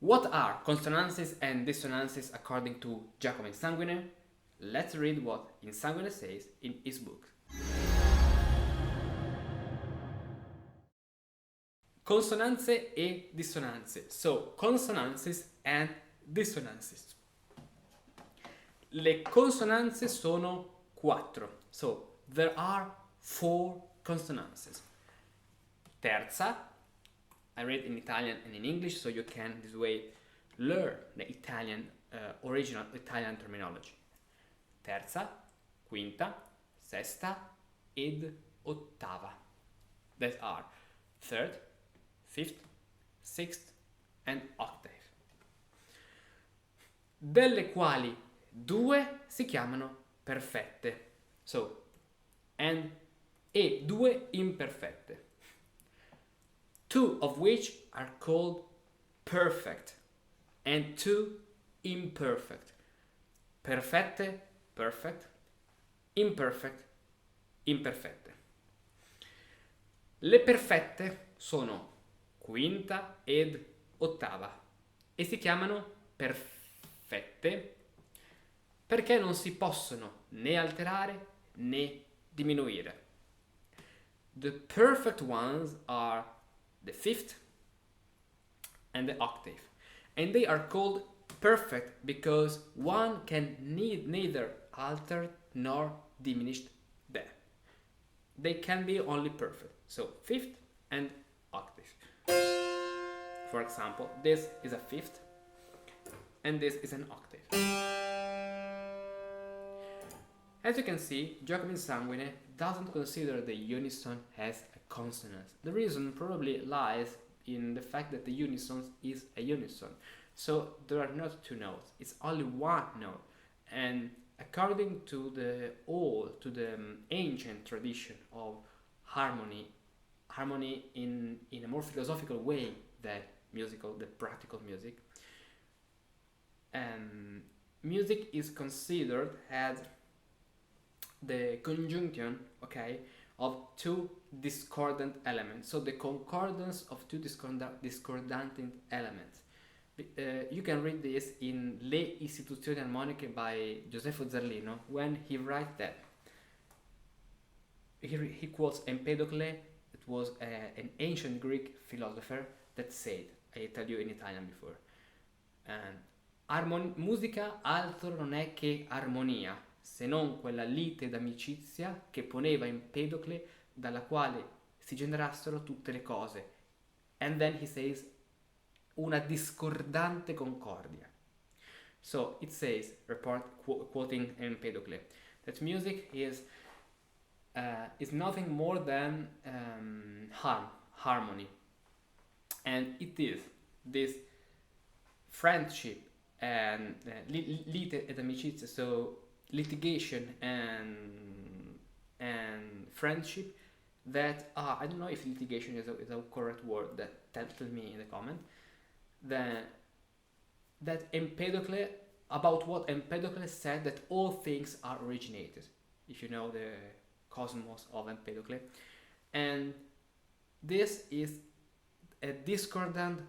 What are consonances and dissonances according to Giacomo Insanguine? Let's read what Insanguine says in his book. Consonanze e dissonanze. So, consonances and dissonances. Le consonanze sono 4. So, there are 4 consonances. Terza, I read in Italian and in English, so you can this way learn the Italian, original Italian terminology. Terza, quinta, sesta ed ottava. That are third, fifth, sixth and octave. Delle quali 2 si chiamano perfette. So, e 2 imperfette. 2 of which are called perfect and 2 imperfect. Perfette, perfect, imperfect, imperfette. Le perfette sono quinta ed ottava e si chiamano perfette perché non si possono né alterare né diminuire. The perfect ones are the fifth and the octave, and they are called perfect because one can neither alter nor diminish them. They can be only perfect. So fifth and octave. For example, this is a fifth and this is an octave. As you can see, Giacomo Insanguine doesn't consider the unison as a consonant. The reason probably lies in the fact that the unison is a unison. So there are not 2 notes, it's only 1 note. And according to the ancient tradition of harmony in a more philosophical way than the practical music, music is considered as the conjunction, of 2 discordant elements. So the concordance of 2 discordant elements. You can read this in Le Istituzioni Armoniche by Josefo Zerlino when he writes that. He quotes Empedocle. It was an ancient Greek philosopher that said, I tell you in Italian before, musica altro non è che armonia, se non quella lite d'amicizia che poneva Empedocle, dalla quale si generassero tutte le cose. And then he says, una discordante concordia. So it says, quoting Empedocle, that music is nothing more than harmony, and it is this friendship and lite ed amicizia, so litigation and friendship that I don't know if litigation is a correct word, that tell me in the comment, that Empedocle, about what Empedocle said, that all things are originated, if you know the cosmos of Empedocle, and this is a discordant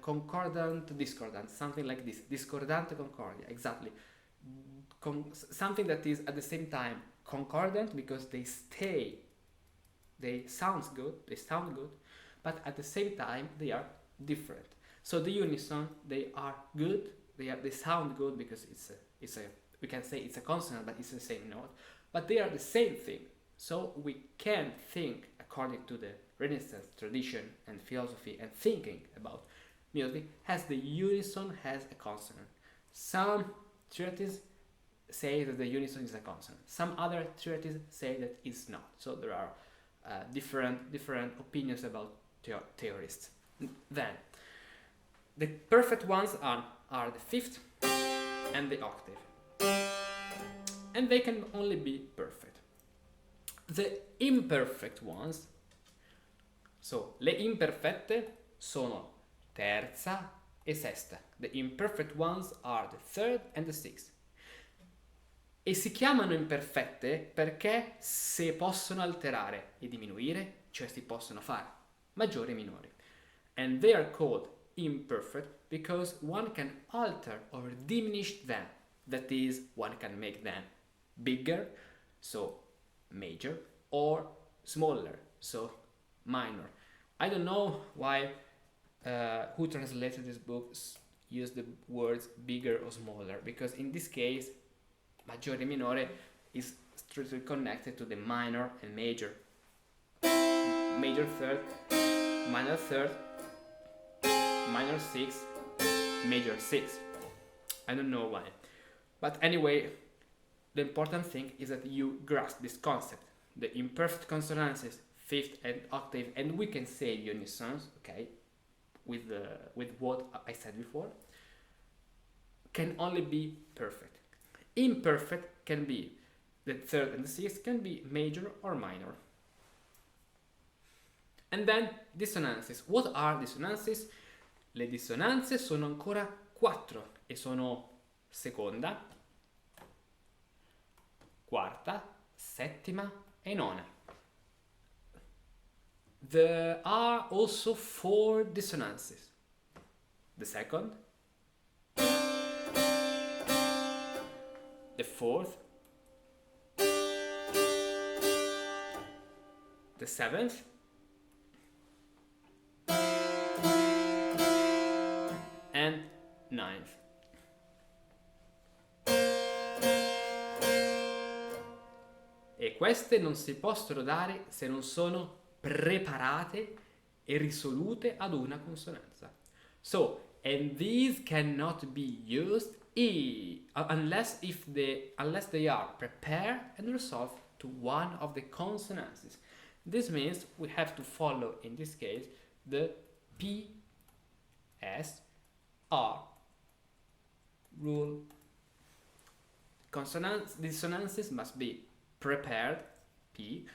concordant discordant, something like this, discordante concordia, exactly. Something that is at the same time concordant because they sound good, but at the same time they are different. So the unison, they are good, they sound good because it's a we can say it's a consonant, but it's the same note, but they are the same thing. So we can think according to the Renaissance tradition and philosophy and thinking about music as the unison has a consonant. Some treatises say that the unison is a consonant. Some other treatises say that it's not. So there are different opinions about theorists. Then the perfect ones are the fifth and the octave, and they can only be perfect. The imperfect ones, so le imperfette sono terza e sesta. The imperfect ones are the third and the sixth. E si chiamano imperfette perché si possono alterare e diminuire, cioè si possono fare maggiori e minori. And they are called imperfect because one can alter or diminish them. That is, one can make them bigger, so major, or smaller, so minor. I don't know why who translated this book use the words bigger or smaller, because in this case maggiore e minore is strictly connected to the minor and major. Major third, minor third, minor sixth, major sixth. I don't know why. But anyway, the important thing is that you grasp this concept. The imperfect consonances, fifth and octave, and we can say unisons, okay, with what I said before, can only be perfect. Imperfect can be, the third and the sixth can be major or minor. And then dissonances. What are dissonances? Le dissonanze sono ancora 4 e sono seconda, quarta, settima e nona. There are also 4 dissonances. The second, the fourth, the seventh, and ninth. E queste non si possono dare se non sono preparate e risolute ad una consonanza. So, and these cannot be used unless they are prepared and resolved to one of the consonances. This means we have to follow, in this case, the PSR rule. Dissonances must be prepared, P,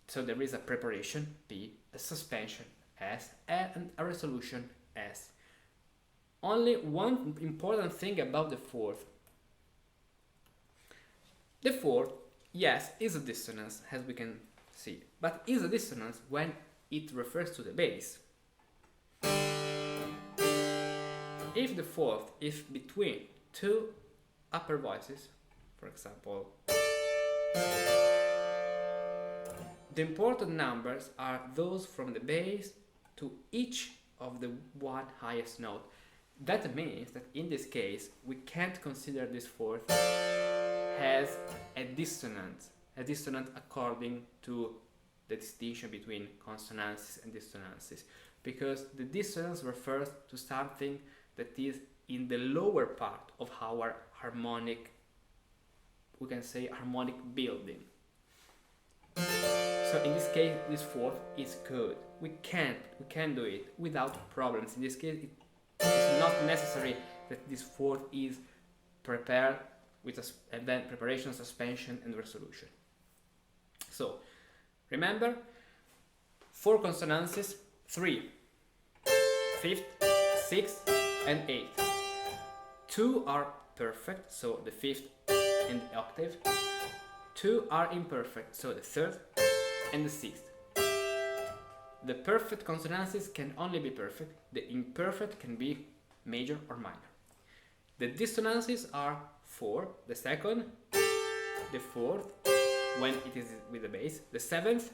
so there is a preparation, P, a suspension, S, and a resolution, S. Only one important thing about the fourth. The fourth, yes, is a dissonance, as we can see, but is a dissonance when it refers to the bass. If the fourth is between 2 upper voices, for example, the important numbers are those from the bass to each of the one highest note. That means that in this case we can't consider this fourth as a dissonant according to the distinction between consonances and dissonances, because the dissonance refers to something that is in the lower part of our harmonic, we can say harmonic building. So in this case, this fourth is good. We can do it without problems. In this case, it's not necessary that this fourth is prepared with and then preparation, suspension, and resolution. So remember, 4 consonances, 3, 5th, 6th, and 8th. 2 are perfect, so the 5th and the octave. 2 are imperfect, so the 3rd and the 6th. The perfect consonances can only be perfect. The imperfect can be major or minor. The dissonances are 4, the 2nd, the 4th, when it is with the bass, the 7th,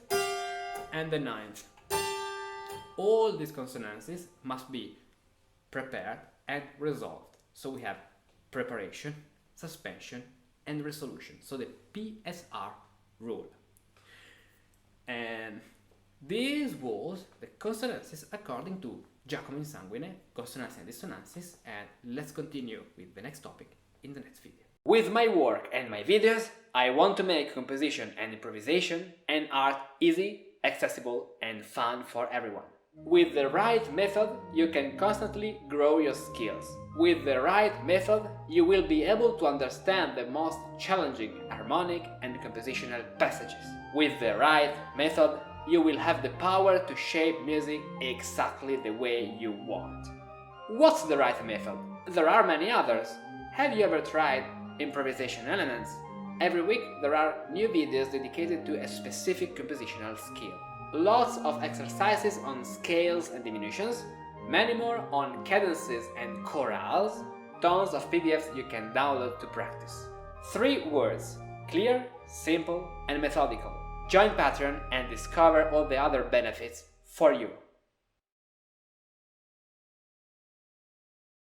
and the 9th. All these consonances must be prepared and resolved. So we have preparation, suspension, and resolution. So the PSR rule. And this was the consonances according to Giacomo Insanguine, Consonances and Dissonances, and let's continue with the next topic in the next video. With my work and my videos, I want to make composition and improvisation and art easy, accessible, and fun for everyone. With the right method, you can constantly grow your skills. With the right method, you will be able to understand the most challenging harmonic and compositional passages. With the right method, you will have the power to shape music exactly the way you want. What's the right method? There are many others. Have you ever tried improvisation elements? Every week there are new videos dedicated to a specific compositional skill. Lots of exercises on scales and diminutions, Many more on cadences and chorales, tons of PDFs you can download to practice. 3 words: clear, simple, and methodical. Join Patreon and discover all the other benefits for you.